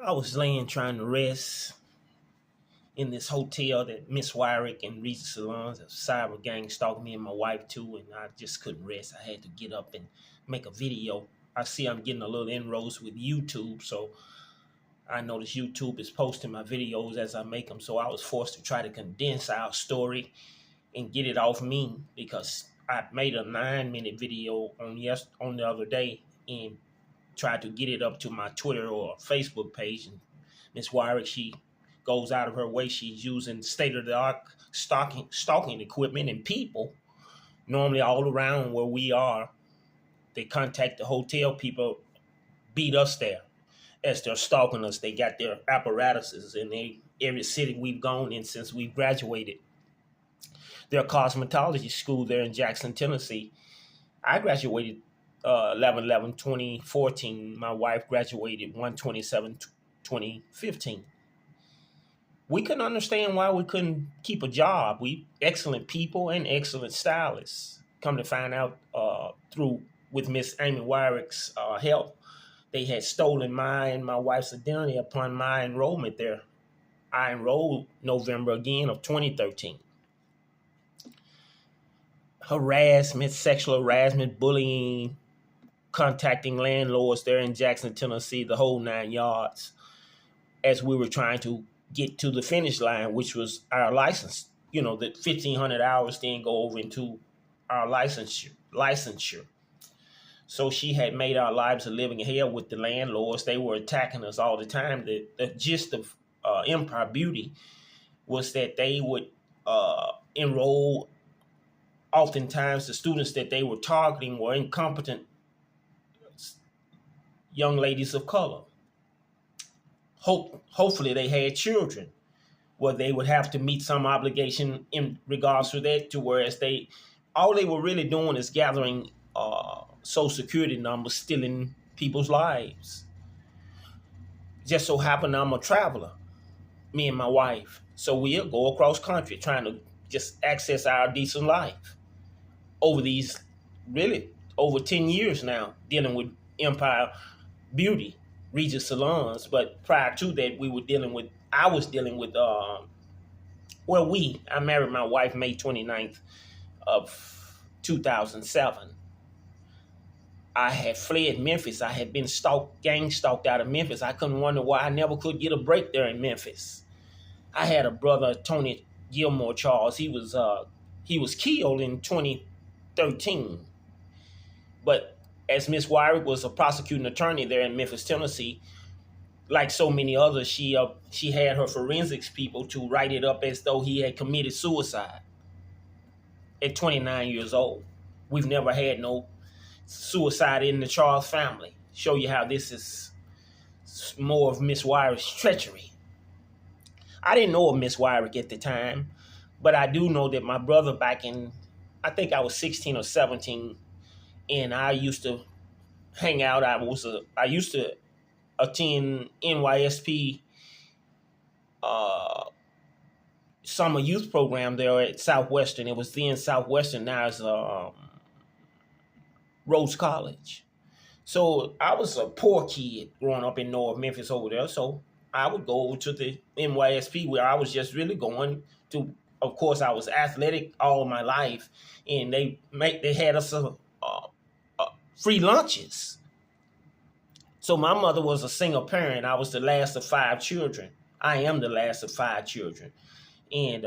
I was laying trying to rest in this hotel that Miss Wyrick and Regis Salons, a cyber gang stalked me and my wife too, and I just couldn't rest. I had to get up and make a video. I see I'm getting a little inroads with YouTube, so I notice YouTube is posting my videos as I make them, so I was forced to try to condense our story and get it off me because I made a 9-minute video on the other day and tried to get it up to my Twitter or Facebook page. And Miss Wyrick, she goes out of her way. She's using state-of-the-art stalking equipment and people normally all around where we are. They contact the hotel people, beat us there as they're stalking us. They got their apparatuses in every city we've gone in since we've graduated. Their cosmetology school there in Jackson, Tennessee. I graduated 11/11/2014. My wife graduated 1/27/2015. We couldn't understand why we couldn't keep a job. We excellent people and excellent stylists. Come to find out with Miss Amy Wyrick's help, they had stolen my and my wife's identity upon my enrollment there. I enrolled November again of 2013. Harassment, sexual harassment, bullying, contacting landlords there in Jackson, Tennessee, the whole 9 yards, as we were trying to get to the finish line, which was our license. The 1,500 hours then go over into our licensure. So she had made our lives a living hell with the landlords. They were attacking us all the time. The gist of Empire Beauty was that they would enroll. Oftentimes, the students that they were targeting were incompetent young ladies of color. Hopefully, they had children where they would have to meet some obligation in regards to that, to whereas all they were really doing is gathering Social Security numbers, stealing people's lives. Just so happened I'm a traveler, me and my wife. So we'll go across country trying to just access our decent life. Over 10 years now, dealing with Empire Beauty, Regis Salons. But prior to that, I was dealing with, I married my wife May 29th of 2007. I had fled Memphis. I had been gang stalked out of Memphis. I couldn't wonder why I never could get a break there in Memphis. I had a brother, Tony Gilmore Charles. He was killed in 2013. But as Miss Wyrick was a prosecuting attorney there in Memphis, Tennessee, like so many others, she had her forensics people to write it up as though he had committed suicide at 29 years old. We've never had no suicide in the Charles family. Show you how this is more of Miss Wyrick's treachery. I didn't know of Miss Wyrick at the time, but I do know that my brother back in, I think I was 16 or 17, and I used to hang out. I used to attend NYSP summer youth program there at Southwestern. It was then Southwestern, now it's Rhodes College. So I was a poor kid growing up in North Memphis over there. So I would go over to the NYSP where I was just really going to, of course, I was athletic all my life, and they had us free lunches. So my mother was a single parent. I was the last of 5 children. I am the last of 5 children. And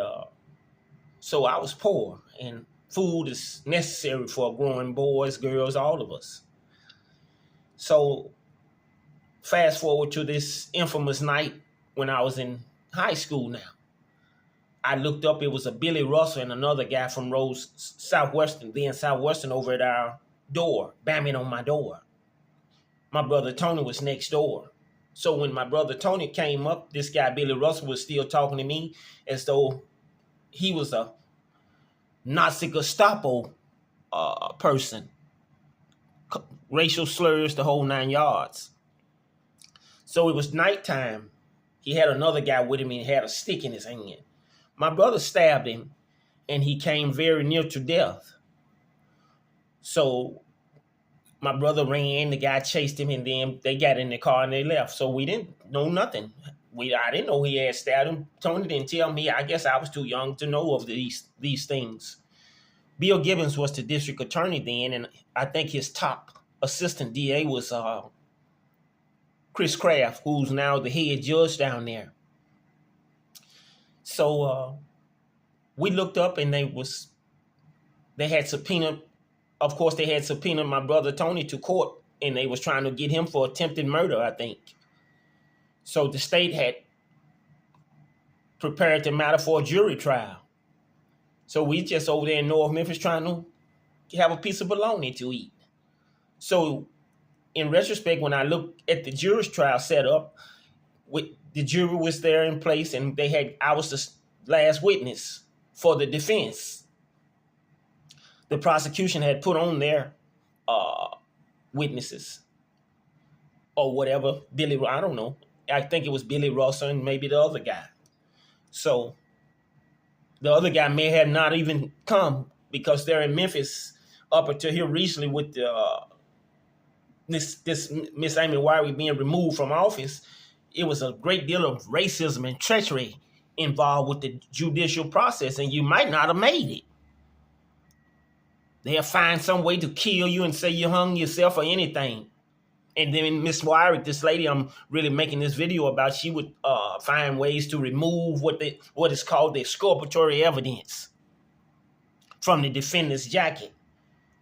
so I was poor, and food is necessary for growing boys, girls, all of us. So fast forward to this infamous night when I was in high school now. I looked up, it was a Billy Russell and another guy from Rhodes Southwestern, then Southwestern, over at our door, banging on my door. My brother Tony was next door. So when my brother Tony came up, this guy Billy Russell was still talking to me as though he was a Nazi Gestapo person. Racial slurs, the whole 9 yards. So it was nighttime. He had another guy with him and he had a stick in his hand. My brother stabbed him and he came very near to death. So My brother ran, the guy chased him, and then they got in the car and they left. So we didn't know nothing. I didn't know he had stabbed him. Tony didn't tell me. I guess I was too young to know of these things. Bill Gibbons was the district attorney then, and I think his top assistant DA was Chris Kraft, who's now the head judge down there. So we looked up, and they had subpoenaed. Of course, they had subpoenaed my brother Tony to court, and they was trying to get him for attempted murder, I think. So the state had prepared the matter for a jury trial. So we just over there in North Memphis trying to have a piece of bologna to eat. So in retrospect, when I look at the jury's trial set up, the jury was there in place, and I was the last witness for the defense. The prosecution had put on their witnesses or whatever. I don't know. I think it was Billy Russell and maybe the other guy. So the other guy may have not even come because they're in Memphis up until here recently with this Miss Amy Wiry being removed from office. It was a great deal of racism and treachery involved with the judicial process, and you might not have made it. They'll find some way to kill you and say you hung yourself or anything. And then Miss Wyrick, this lady I'm really making this video about, she would find ways to remove what is called the exculpatory evidence from the defendant's jacket.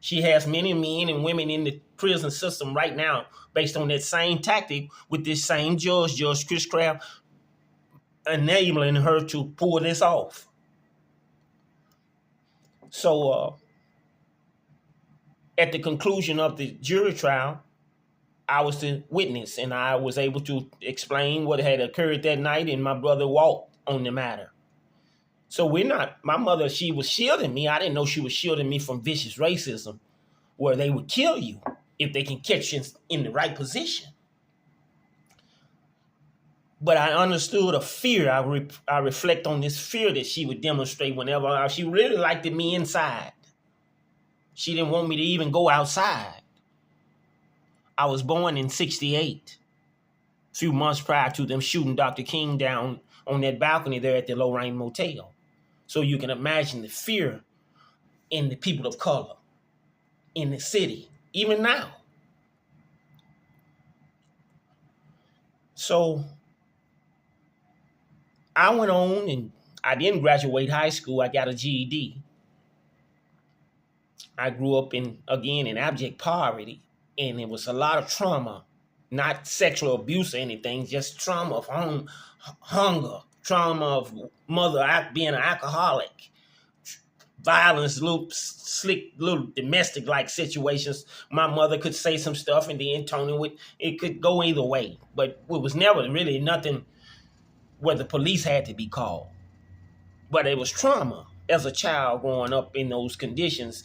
She has many men and women in the prison system right now based on that same tactic with this same Judge Chris Kraft, enabling her to pull this off. So at the conclusion of the jury trial, I was the witness, and I was able to explain what had occurred that night, and my brother walked on the matter. So my mother, she was shielding me. I didn't know she was shielding me from vicious racism, where they would kill you if they can catch you in the right position. But I understood a fear. I reflect on this fear that she would demonstrate whenever she really liked me inside. She didn't want me to even go outside. I was born in 1968, a few months prior to them shooting Dr. King down on that balcony there at the Lorraine Motel. So you can imagine the fear in the people of color in the city, even now. So I went on, and I didn't graduate high school. I got a GED. I grew up in abject poverty, and it was a lot of trauma, not sexual abuse or anything, just trauma of hunger, trauma of mother being an alcoholic, violence, little domestic-like situations. My mother could say some stuff, and then Tony it could go either way. But it was never really nothing where the police had to be called. But it was trauma as a child growing up in those conditions.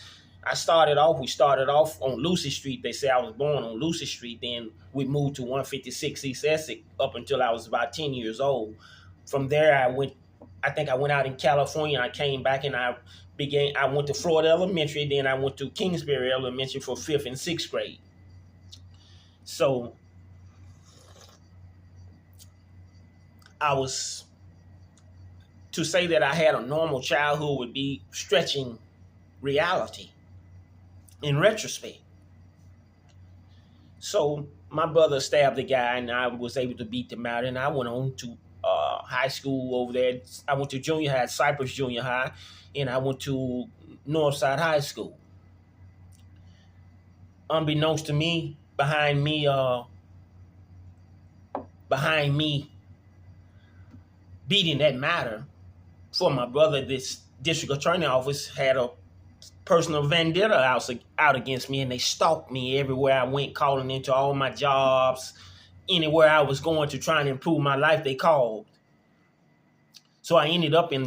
We started off on Lucy Street. They say I was born on Lucy Street. Then we moved to 156 East Essex up until I was about 10 years old. From there, I went out in California. I came back and I went to Florida Elementary. Then I went to Kingsbury Elementary for 5th and 6th grade. So to say that I had a normal childhood would be stretching reality in retrospect. So my brother stabbed the guy, and I was able to beat him out, and I went on to high school over there. I went to junior high, Cypress Junior High, and I went to Northside High School. Unbeknownst to me, behind me beating that matter for my brother, this district attorney office had a personal vendetta out against me, and they stalked me everywhere I went, calling into all my jobs. Anywhere I was going to try and improve my life, they called. So I ended up in